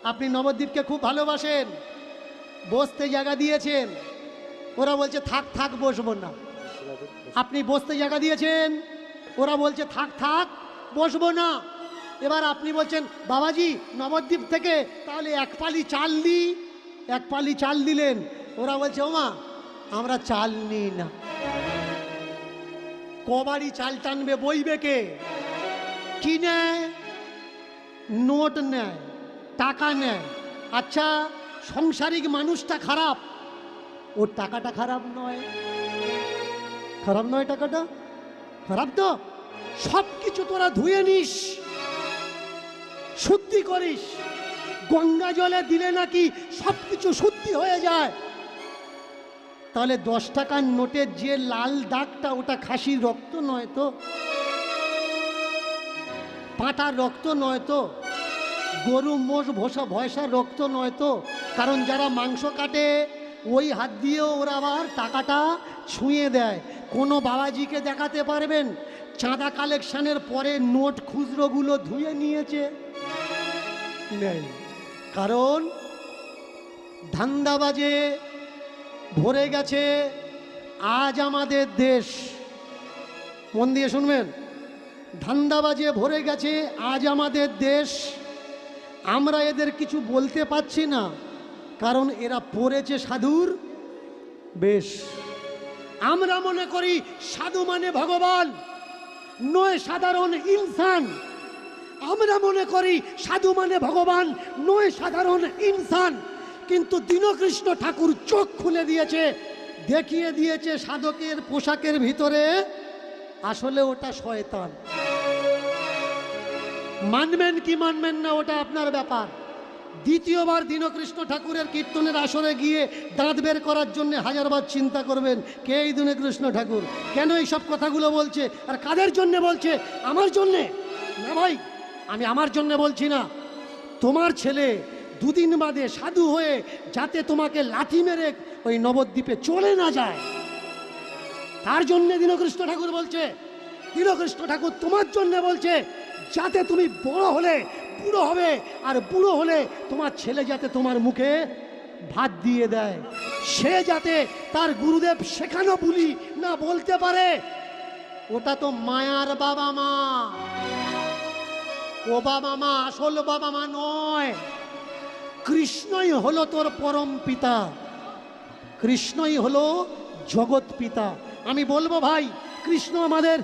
আপনি নবদ্বীপকে খুব ভালোবাসেন, বসতে জায়গা দিয়েছেন, ওরা বলছে থাক থাক বসবো না। আপনি বসতে জায়গা দিয়েছেন, ওরা বলছে থাক থাক বসবো না। এবার আপনি বলছেন বাবাজি নবদ্বীপ থেকে তাহলে এক পালি চাল দিই, এক পালি চাল দিলেন, ওরা বলছে ওমা আমরা চাল নিই না। কবাড়ি চাল টানবে বইবে কে? কি নেয়? নোট নেয়, টাকা নেয়। আচ্ছা সংসারিক মানুষটা খারাপ, ওর টাকাটা খারাপ নয়, খারাপ নয়, টাকাটা খারাপ তো। সব কিছু তোরা ধুয়ে নিস, শুদ্ধি করিস, গঙ্গা জলে দিলে নাকি সব কিছু শুদ্ধি হয়ে যায়। তাহলে 10 টাকার নোটের যে লাল দাগটা ওটা খাসির রক্ত নয় তো, পাঁটার রক্ত নয় তো, গরু মোষ ভোসা ভয়সার রক্ত নয় তো। কারণ যারা মাংস কাটে ওই হাত দিয়েও ওরা আবার টাকাটা ছুঁয়ে দেয়। কোনো বাবাজিকে দেখাতে পারবেন চাঁদা কালেকশনের পরে নোট খুচরোগুলো ধুয়ে নিয়েছে? নেই। কারণ ধান্দাবাজে ভরে গেছে আজ আমাদের দেশ। মন দিয়ে শুনবেন, ধান্দাবাজে ভরে গেছে আজ আমাদের দেশ। আমরা এদের কিছু বলতে পারছি না, কারণ এরা পড়েছে সাধুর বেশ। আমরা মনে করি সাধু মানে ভগবান, নয় সাধারণ ইনসান। আমরা মনে করি সাধু মানে ভগবান, নয় সাধারণ ইনসান। কিন্তু দীনকৃষ্ণ ঠাকুর চোখ খুলে দিয়েছে, দেখিয়ে দিয়েছে সাধকের পোশাকের ভিতরে আসলে ওটা শয়তান। মানবেন কি মানবেন না ওটা আপনার ব্যাপার। দ্বিতীয়বার দীনকৃষ্ণ ঠাকুরের কীর্তনের আসরে গিয়ে দাঁত বের করার জন্য হাজারবার চিন্তা করবেন কে এই দীনকৃষ্ণ ঠাকুর, কেন এই সব কথাগুলো বলছে, আর কাদের জন্য বলছে? আমার জন্যে না ভাই, আমি আমার জন্য বলছি না। তোমার ছেলে দুদিন বাদে সাধু হয়ে যাতে তোমাকে লাথি মেরে ওই নবদ্বীপে চলে না যায়, তার জন্যে দীনকৃষ্ণ ঠাকুর বলছে। দীনকৃষ্ণ ঠাকুর তোমার জন্য বলছে যাতে তুমি বড় হলে বুড়ো হবে, আর বুড়ো হলে তোমার ছেলে যাতে তোমার মুখে ভাত দিয়ে দেয়, সে যাতে তার গুরুদেব শেখানো বুলি না বলতে পারে। ওটা তো মায়ার বাবা মা, ও বাবা মা আসল বাবা মা নয়। কৃষ্ণই হলো তোর পরম পিতা, কৃষ্ণই হলো জগৎ পিতা। আমি বলবো ভাই, কৃষ্ণ আমাদের